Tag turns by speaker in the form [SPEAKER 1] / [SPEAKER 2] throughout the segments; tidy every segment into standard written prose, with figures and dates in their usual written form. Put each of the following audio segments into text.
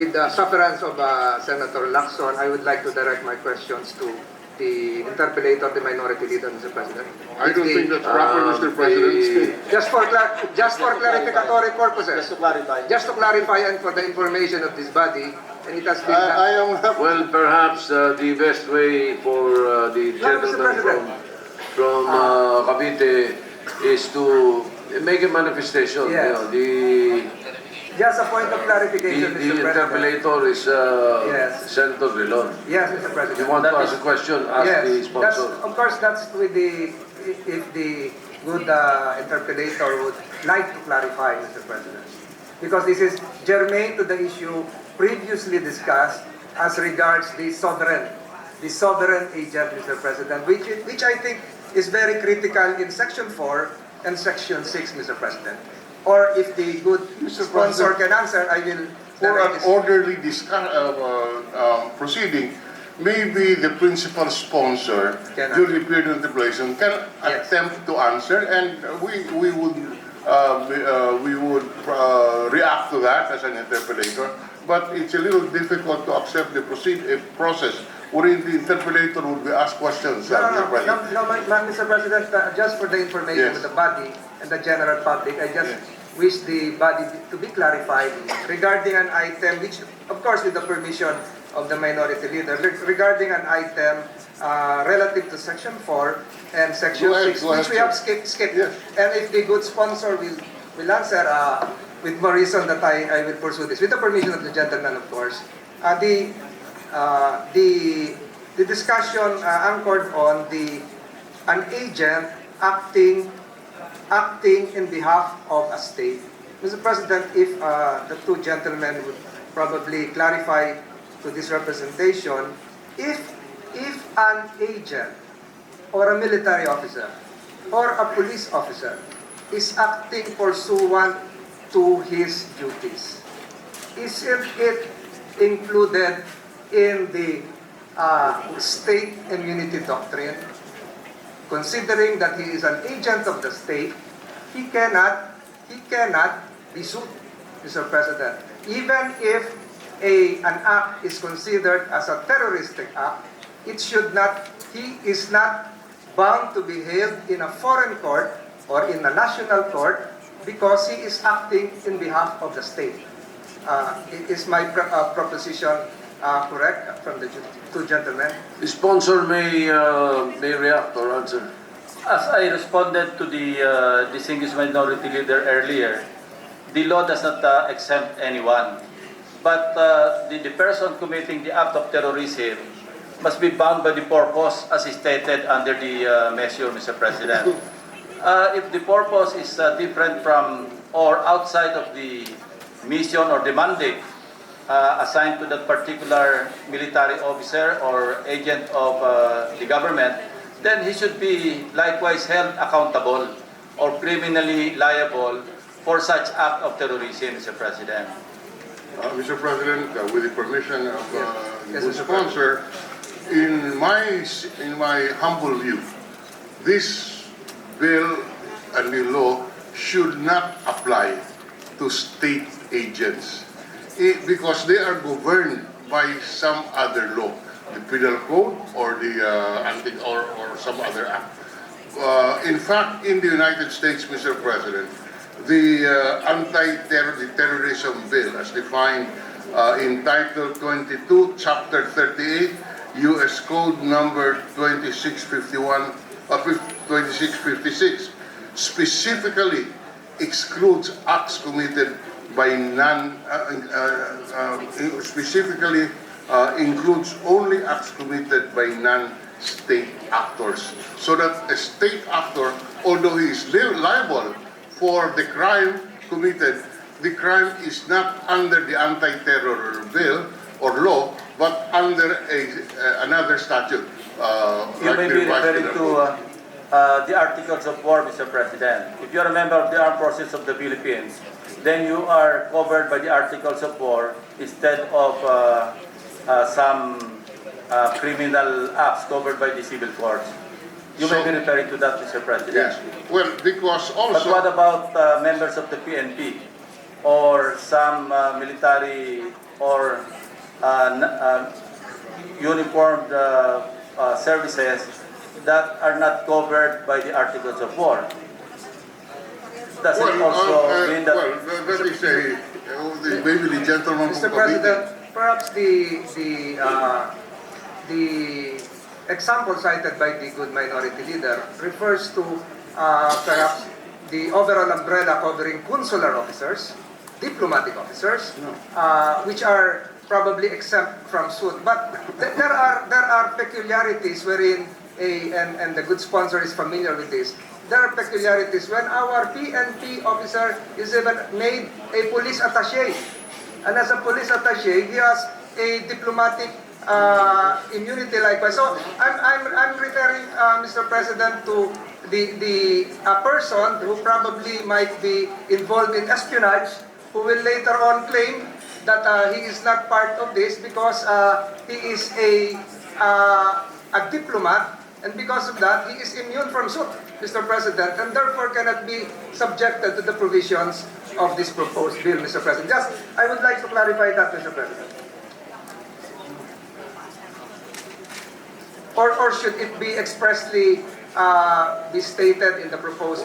[SPEAKER 1] With the sufferance of Senator Lacson, I would like to direct my questions to the interpellator, the minority leader, Mr. President.
[SPEAKER 2] I don't think that's proper, Mr. President.
[SPEAKER 1] Just for clarificatory purposes.
[SPEAKER 3] Just to clarify.
[SPEAKER 1] Just to clarify and for the information of this body, and it has been
[SPEAKER 2] I am
[SPEAKER 4] Well, perhaps the best way for the
[SPEAKER 1] No, Mr.
[SPEAKER 4] gentleman
[SPEAKER 1] President.
[SPEAKER 4] from Cavite is to make a manifestation.
[SPEAKER 1] Yes. Just a point of clarification,
[SPEAKER 4] The
[SPEAKER 1] Mr. President.
[SPEAKER 4] interpellator is
[SPEAKER 1] Yes.
[SPEAKER 4] Senator Rilon.
[SPEAKER 1] Yes, Mr.
[SPEAKER 4] If
[SPEAKER 1] President.
[SPEAKER 4] you want to ask a question, ask the sponsor.
[SPEAKER 1] Of course, that's with if the good interpolator would like to clarify, Mr. President. Because this is germane to the issue previously discussed as regards the sovereign agent, Mr. President, which I think is very critical in Section 4 and Section 6, Mr. President. Or if the good sponsor can answer, I will...
[SPEAKER 2] for an orderly proceeding. Maybe the principal sponsor during the period of interpellation can attempt to answer, and we would react to that as an interpellator. But it's a little difficult to accept the process wherein the interpellator would be asked questions.
[SPEAKER 1] No, Mr. President, just for the information of the body and the general public, I just wish the body to be clarified regarding an item, which, of course, with the permission of the minority leader, regarding an item relative to Section 4 and Section 6, which we have skipped.
[SPEAKER 2] Yes.
[SPEAKER 1] And if the good sponsor will answer, with more reason that I will pursue this, with the permission of the gentleman, of course. The discussion anchored on an agent acting in behalf of a state. Mr. President, if the two gentlemen would probably clarify to this representation, if an agent or a military officer or a police officer is acting pursuant to his duties, isn't it included in the state immunity doctrine? Considering that he is an agent of the state, he cannot be sued, Mr. President. Even if an act is considered as a terroristic act, he is not bound to be held in a foreign court or in a national court because he is acting in behalf of the state. Is my proposition correct from the two gentlemen?
[SPEAKER 4] The sponsor may react or answer.
[SPEAKER 3] As I responded to the distinguished minority leader earlier, the law does not exempt anyone. But the person committing the act of terrorism must be bound by the purpose as stated under the measure, Mr. President. If the purpose is different from or outside of the mission or the mandate assigned to that particular military officer or agent of the government, then he should be likewise held accountable or criminally liable for such act of terrorism, Mr. President.
[SPEAKER 2] Mr. President, with the permission of
[SPEAKER 1] Yes,
[SPEAKER 2] the
[SPEAKER 1] Mr.
[SPEAKER 2] sponsor, in my humble view, this bill and the law should not apply to state agents because they are governed by some other law, the penal code or the or some other act. In fact, in the United States, Mr. President, the anti-terrorism bill, as defined in Title 22, Chapter 38, U.S. Code Number 2656, specifically excludes acts committed by includes only acts committed by non-state actors. So that a state actor, although he is liable for the crime committed, the crime is not under the anti-terror bill or law, but under another statute.
[SPEAKER 3] You may be referring to the Articles of War, Mr. President. If you're a member of the Armed Forces of the Philippines, then you are covered by the Articles of War instead of some criminal acts covered by the civil courts. You may be referring to that, Mr. President.
[SPEAKER 2] Yes. Well, because also...
[SPEAKER 3] But what about members of the PNP? or some military or uniformed services that are not covered by the Articles of War. Does it also mean that...
[SPEAKER 2] that is maybe the gentleman
[SPEAKER 1] Mr.
[SPEAKER 2] from
[SPEAKER 1] President,
[SPEAKER 2] Cavite.
[SPEAKER 1] perhaps the example cited by the good minority leader refers to perhaps the overall umbrella covering consular officers, diplomatic officers, which are probably exempt from suit. But there are peculiarities wherein and the good sponsor is familiar with this. There are peculiarities when our PNP officer is even made a police attaché. And as a police attaché, he has a diplomatic immunity likewise. So I'm referring, Mr. President, to the person who probably might be involved in espionage, who will later on claim that he is not part of this because he is a diplomat, and because of that, he is immune from suit, Mr. President, and therefore cannot be subjected to the provisions of this proposed bill, Mr. President. Just, I would like to clarify that, Mr. President. Or should it be expressly be stated in the proposed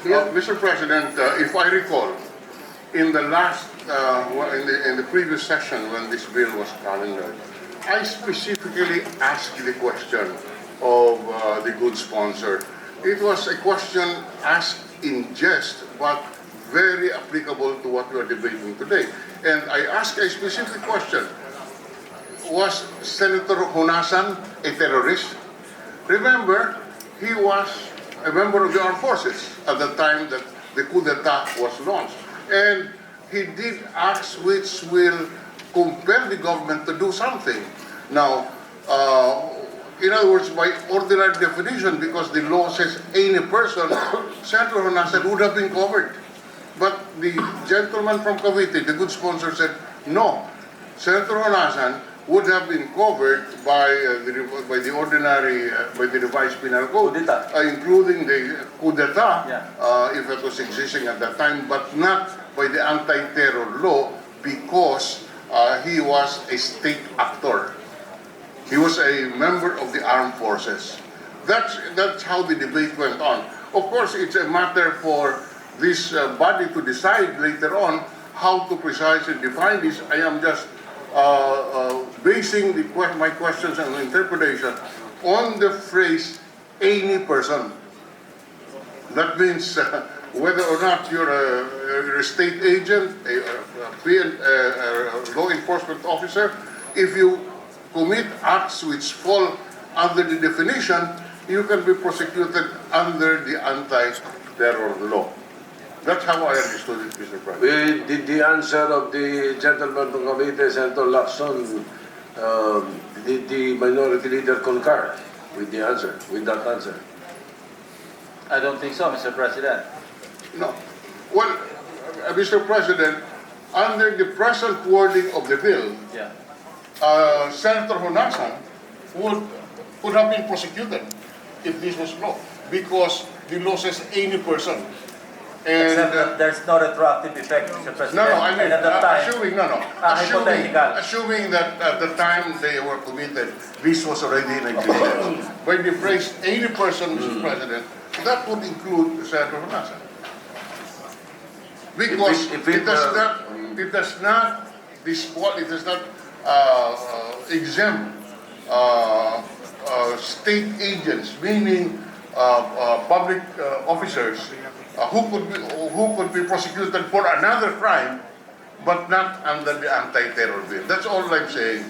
[SPEAKER 1] bill?
[SPEAKER 2] Mr. President, if I recall, in the last, in the previous session when this bill was calendared, I specifically asked the question of the good sponsor. It was a question asked in jest, but very applicable to what we are debating today. And I asked a specific question. Was Senator Honasan a terrorist? Remember, he was a member of the armed forces at the time that the coup d'etat was launched. And he did acts which will compel the government to do something. Now, in other words, by ordinary definition, because the law says any person, Senator Honasan would have been covered. But the gentleman from Cavite, the good sponsor, said, no, Senator Honasan would have been covered by the ordinary, by the revised penal code, including the coup d'etat, if it was existing at that time, but not by the anti-terror law because he was a state actor. He was a member of the armed forces. That's how the debate went on. Of course, it's a matter for this body to decide later on how to precisely define this. I am just basing my questions and interpretation on the phrase any person. That means whether or not you're a state agent, a law enforcement officer, if you commit acts which fall under the definition, you can be prosecuted under the anti-terror law. That's how I understood it, Mr. President.
[SPEAKER 4] Did the answer of the gentleman from Cavite, Senator Lacson, did the minority leader concur with the answer, with that answer?
[SPEAKER 3] I don't think so, Mr. President.
[SPEAKER 2] No. Well, Mr. President, under the present wording of the bill, Senator Honasan would have been prosecuted if this was law, because the law says any person. And,
[SPEAKER 3] except that there's no retroactive effect, Mr. President.
[SPEAKER 2] No, I mean,
[SPEAKER 3] and at the time,
[SPEAKER 2] assuming that at the time they were committed, this was already in existence. When they phrase any person, Mr. President, that would include Senator Honasan. Because it does not exempt state agents, meaning public officers who could be prosecuted for another crime, but not under the anti-terror bill. That's all I'm saying.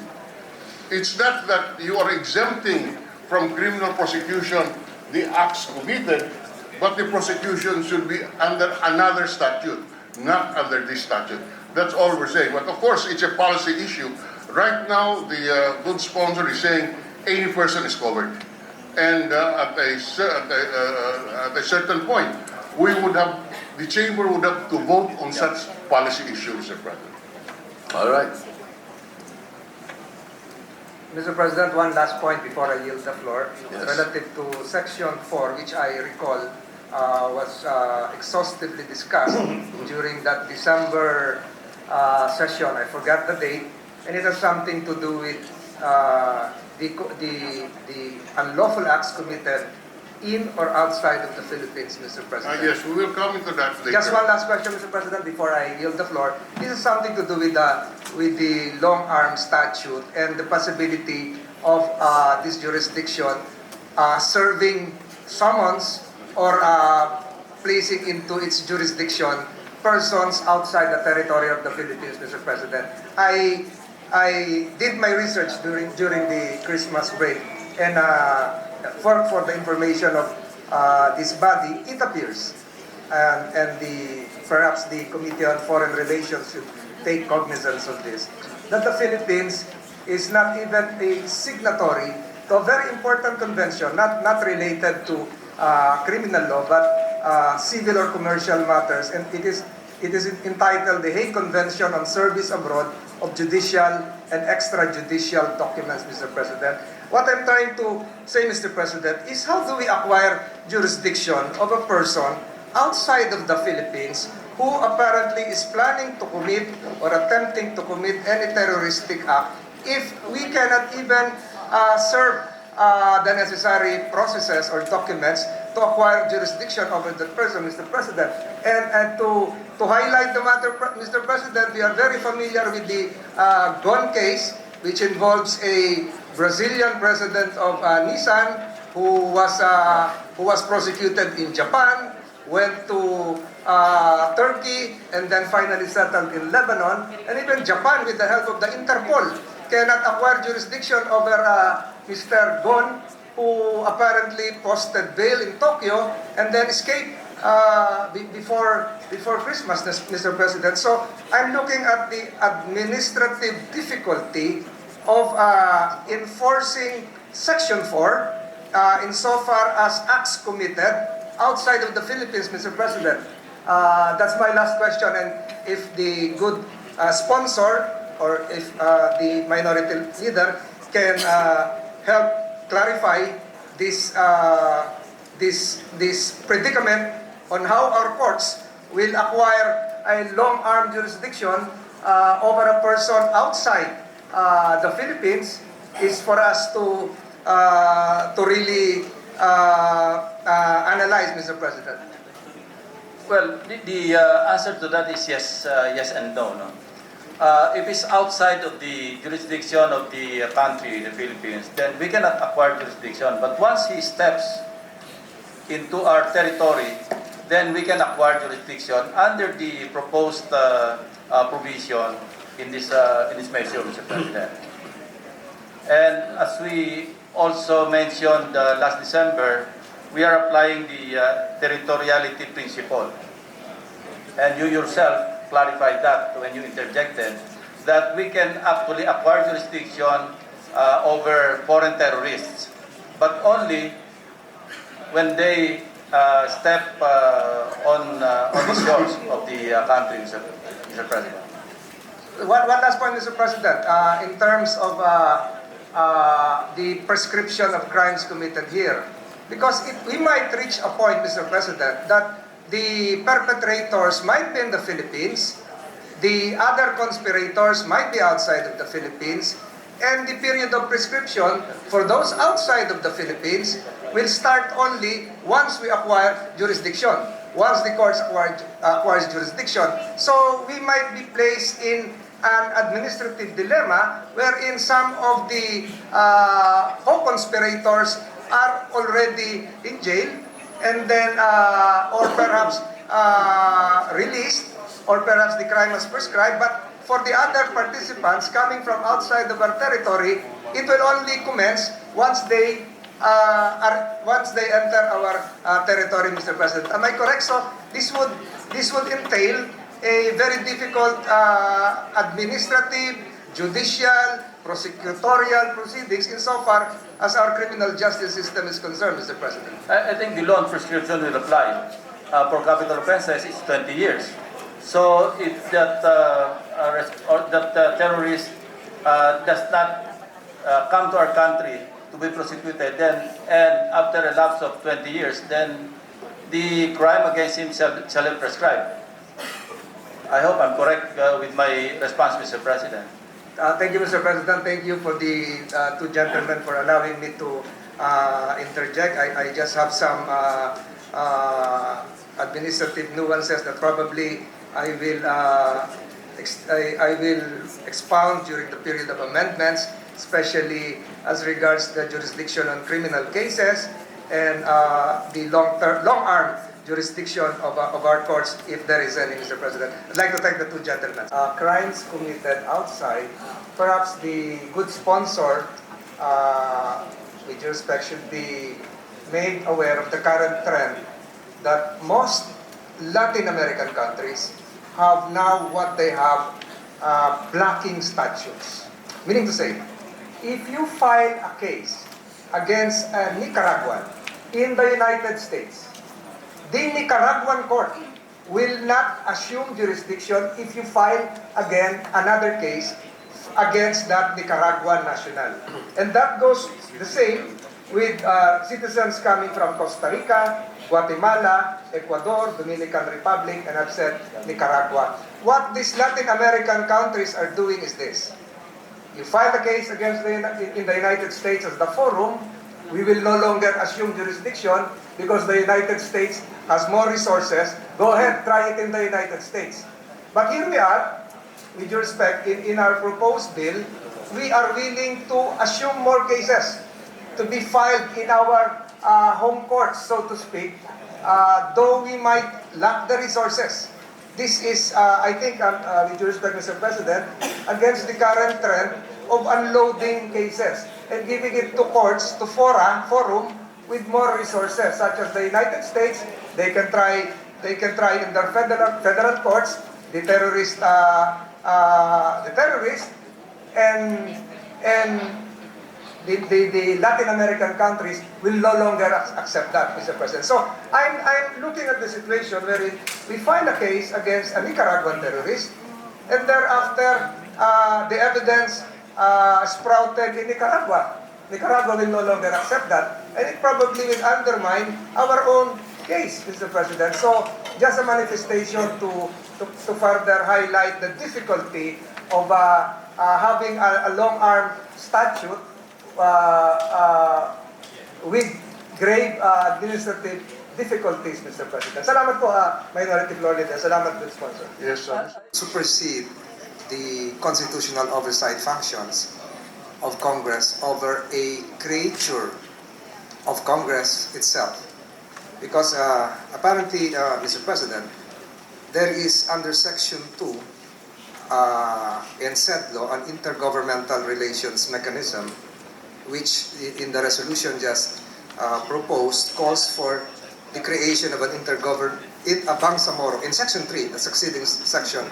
[SPEAKER 2] It's not that you are exempting from criminal prosecution the acts committed, but the prosecution should be under another statute, not under this statute. That's all we're saying. But of course, it's a policy issue. Right now, the good sponsor is saying any person is covered. And at a certain point, the chamber would have to vote on such policy issues, Mr. President.
[SPEAKER 4] All right.
[SPEAKER 1] Mr. President, one last point before I yield the floor.
[SPEAKER 4] Yes.
[SPEAKER 1] Relative to Section 4, which I recall exhaustively discussed during that December session. I forgot the date, and it has something to do with the unlawful acts committed in or outside of the Philippines, Mr. President.
[SPEAKER 2] Yes, we will come into that later.
[SPEAKER 1] Just one last question, Mr. President, before I yield the floor. This is something to do with the long arm statute and the possibility of this jurisdiction serving summons or placing into its jurisdiction persons outside the territory of the Philippines, Mr. President. I did my research during the Christmas break, and for the information of this body, it appears, and perhaps the Committee on Foreign Relations should take cognizance of this, that the Philippines is not even a signatory to a very important convention, not related to criminal law, but civil or commercial matters, and it is entitled the Hague Convention on Service Abroad of Judicial and Extrajudicial Documents, Mr. President. What I'm trying to say, Mr. President, is how do we acquire jurisdiction of a person outside of the Philippines who apparently is planning to commit or attempting to commit any terroristic act if we cannot even serve the necessary processes or documents to acquire jurisdiction over that person, Mr. President. And to highlight the matter, Mr. President, we are very familiar with the Gon case, which involves a Brazilian president of Nissan who was prosecuted in Japan, went to Turkey, and then finally settled in Lebanon. And even Japan, with the help of the Interpol, cannot acquire jurisdiction over Mr. Gon, who apparently posted bail in Tokyo and then escaped before Christmas, Mr. President. So I'm looking at the administrative difficulty of enforcing Section 4 insofar as acts committed outside of the Philippines, Mr. President. That's my last question, and if the good sponsor or if the minority leader can help clarify this predicament on how our courts will acquire a long-arm jurisdiction over a person outside the Philippines, is for us to really analyze, Mr. President.
[SPEAKER 3] Well, the answer to that is yes, yes and no. If it's outside of the jurisdiction of the country, the Philippines, then we cannot acquire jurisdiction. But once he steps into our territory, then we can acquire jurisdiction under the proposed provision in this measure, Mr. President. And as we also mentioned last December, we are applying the territoriality principle. And you yourself clarified that when you interjected, that we can actually acquire jurisdiction over foreign terrorists, but only when they step on the shores of the country, Mr. President.
[SPEAKER 1] One last point, Mr. President. In terms of the prescription of crimes committed here, because we might reach a point, Mr. President, that the perpetrators might be in the Philippines, the other conspirators might be outside of the Philippines, and the period of prescription for those outside of the Philippines will start only once we acquire jurisdiction, once the courts acquires jurisdiction. So we might be placed in an administrative dilemma wherein some of the co-conspirators are already in jail, and then or perhaps released, or perhaps the crime was prescribed. But for the other participants coming from outside of our territory, it will only commence once they enter our territory, Mr. President. Am I correct? So this would entail a very difficult administrative, judicial, prosecutorial proceedings insofar as our criminal justice system is concerned, Mr. President.
[SPEAKER 3] I think the law on prescription will apply. For capital offenses, it's 20 years. So if that terrorist does not come to our country to be prosecuted, then and after a lapse of 20 years, then the crime against him shall be prescribed. I hope I'm correct with my response, Mr. President.
[SPEAKER 1] Thank you, Mr. President. Thank you for the two gentlemen for allowing me to interject. I just have some administrative nuances that probably I will expound during the period of amendments, especially as regards the jurisdiction on criminal cases and the long-arm jurisdiction of our courts, if there is any, Mr. President. I'd like to thank the two gentlemen. Crimes committed outside, perhaps the good sponsor, with your respect, should be made aware of the current trend that most Latin American countries have now what they have blocking statutes. Meaning to say, if you file a case against a Nicaraguan in the United States, the Nicaraguan court will not assume jurisdiction if you file again another case against that Nicaraguan national. And that goes the same with citizens coming from Costa Rica, Guatemala, Ecuador, Dominican Republic, and I've said Nicaragua. What these Latin American countries are doing is this. You file a case against in the United States as the forum, we will no longer assume jurisdiction because the United States has more resources. Go ahead, try it in the United States. But here we are, with your respect, in our proposed bill, we are willing to assume more cases to be filed in our home courts, so to speak, though we might lack the resources. This is, I think, with your respect, Mr. President, against the current trend of unloading cases and giving it to courts, to forum, with more resources, such as the United States. They can try in their federal courts the terrorist, and the Latin American countries will no longer accept that, Mr. President. So I'm looking at the situation wherein we find a case against a Nicaraguan terrorist, and thereafter the evidence sprouted in Nicaragua. Nicaragua will no longer accept that, and it probably will undermine our own case, Mr. President. So just a manifestation to further highlight the difficulty of having a long-arm statute with grave administrative difficulties, Mr. President. Salamat po, Minority Floor Leader. Salamat po, sponsor.
[SPEAKER 2] Yes, sir.
[SPEAKER 1] Supersede the constitutional oversight functions of Congress over a creature of Congress itself. Because apparently, Mr. President, there is under Section 2 in said law an intergovernmental relations mechanism which in the resolution just proposed calls for the creation of an Bangsamoro. In Section 3, the succeeding section,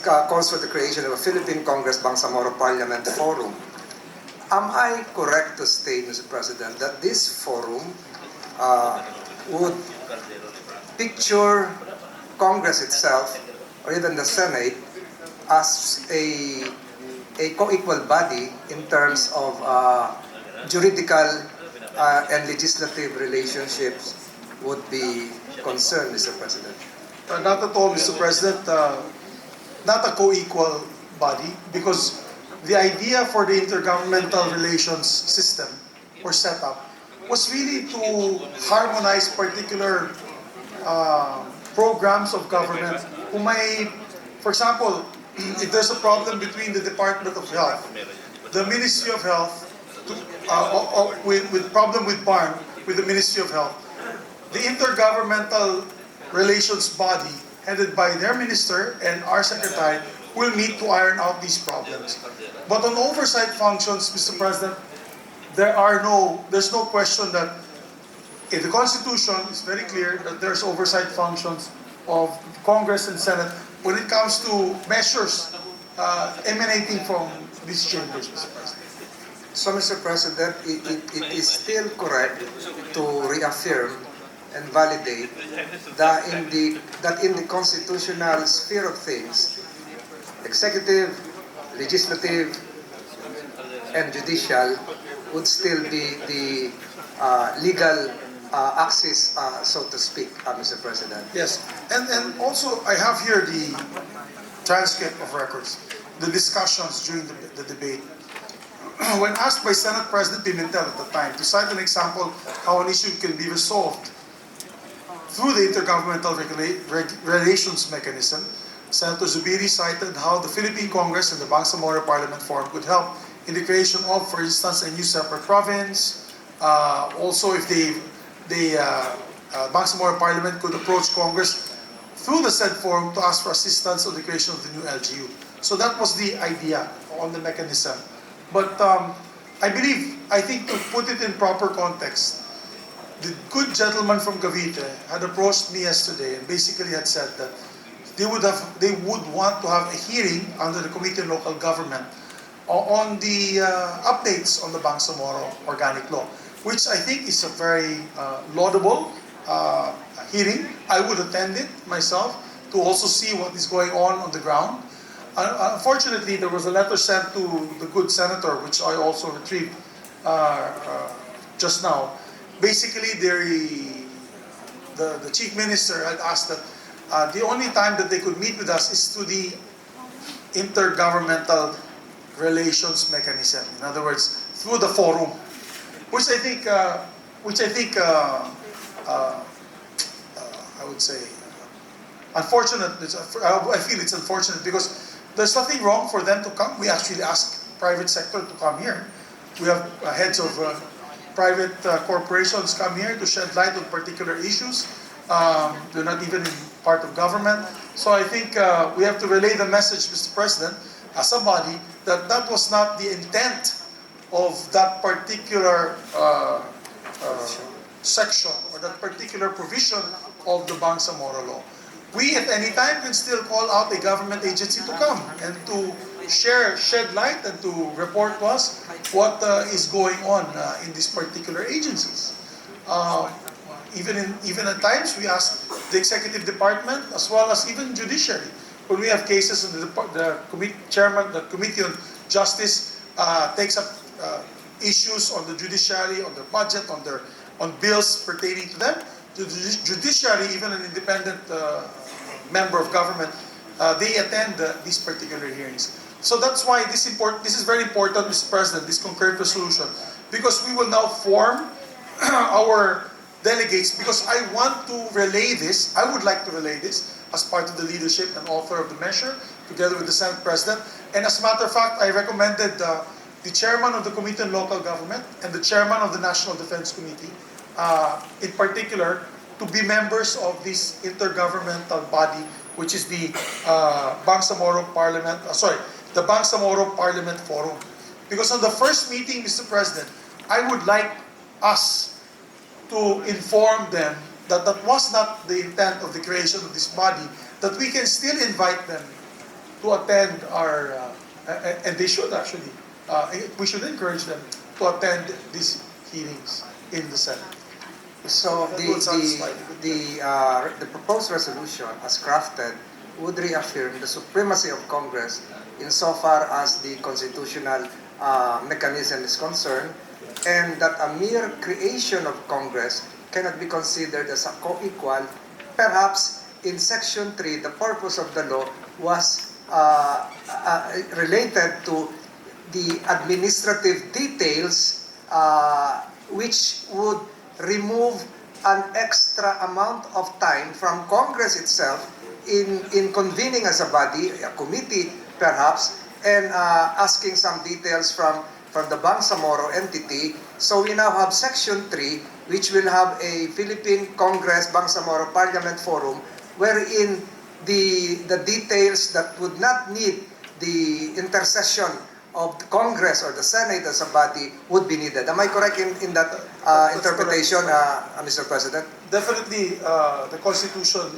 [SPEAKER 1] calls for the creation of a Philippine Congress Bangsamoro Parliament Forum. Am I correct to state, Mr. President, that this forum would picture Congress itself, or even the Senate, as a co-equal body in terms of juridical and legislative relationships would be concerned, Mr. President?
[SPEAKER 5] Not at all, Mr. President. Not a co-equal body, because the idea for the intergovernmental relations system or setup was really to harmonize particular programs of government who may, for example, if there's a problem between the Department of Health, the Ministry of Health, with problem with BARM, with the Ministry of Health, the intergovernmental relations body headed by their minister and our secretary will meet to iron out these problems. But on oversight functions, Mr. President, there's no question that in the Constitution it's very clear that there's oversight functions of Congress and Senate when it comes to measures emanating from these chambers, Mr. President.
[SPEAKER 1] So, Mr. President, it is still correct to reaffirm and validate that in the constitutional sphere of things, executive, legislative, and judicial would still be the legal axis, so to speak, Mr. President.
[SPEAKER 5] Yes, and also I have here the transcript of records, the discussions during the debate. When asked by Senate President Pimentel at the time to cite an example how an issue can be resolved through the intergovernmental relations mechanism, Senator Zubiri cited how the Philippine Congress and the Bangsamoro Parliament Forum could help in the creation of, for instance, a new separate province. Also, if the Bangsamoro Parliament could approach Congress through the said forum to ask for assistance on the creation of the new LGU. So that was the idea on the mechanism. But I think to put it in proper context, the good gentleman from Cavite had approached me yesterday and basically had said that they would want to have a hearing under the Committee on Local Government on the updates on the Bangsamoro Organic Law, which I think is a very laudable hearing. I would attend it myself to also see what is going on the ground. Unfortunately, there was a letter sent to the good senator, which I also retrieved just now. Basically, the chief minister had asked that the only time that they could meet with us is through the intergovernmental relations mechanism. In other words, through the forum, which I think I would say unfortunate. I feel it's unfortunate because there's nothing wrong for them to come. We actually ask private sector to come here. We have heads of private corporations come here to shed light on particular issues. They're not even in part of government. So I think we have to relay the message, Mr. President, as a body, that that was not the intent of that particular section or that particular provision of the Bangsamoro law. We at any time can still call out a government agency to come and to shed light and to report to us what is going on in these particular agencies. Even at times we ask the executive department as well as even judiciary. When we have cases, and the Committee on Justice takes up issues on the judiciary, on their budget, on bills pertaining to them. The judiciary, even an independent member of government, they attend these particular hearings. So that's why this is very important, Mr. President, this concurrent resolution, because we will now form our delegates, because I want to relay this, I would like to relay this as part of the leadership and author of the measure, together with the Senate President. And as a matter of fact, I recommended the chairman of the Committee on Local Government and the chairman of the National Defense Committee, in particular, to be members of this intergovernmental body, which is the Bangsamoro Parliament, the Bangsamoro Parliament Forum. Because on the first meeting, Mr. President, I would like us to inform them that that was not the intent of the creation of this body, that we can still invite them to attend our, and they should actually, we should encourage them to attend these hearings in the Senate.
[SPEAKER 1] So the proposed resolution as crafted would reaffirm the supremacy of Congress insofar as the constitutional mechanism is concerned, and that a mere creation of Congress cannot be considered as a co-equal. Perhaps in Section 3, the purpose of the law was related to the administrative details, which would remove an extra amount of time from Congress itself in convening as a body, a committee perhaps, and asking some details from the Bangsamoro entity. So we now have Section 3, which will have a Philippine Congress Bangsamoro Parliament Forum, wherein the details that would not need the intercession of the Congress or the Senate as a body would be needed. Am I correct in that interpretation, Mr. President?
[SPEAKER 5] Definitely, the Constitution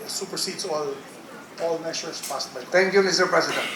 [SPEAKER 5] supersedes all measures passed by Congress.
[SPEAKER 1] Thank you, Mr. President.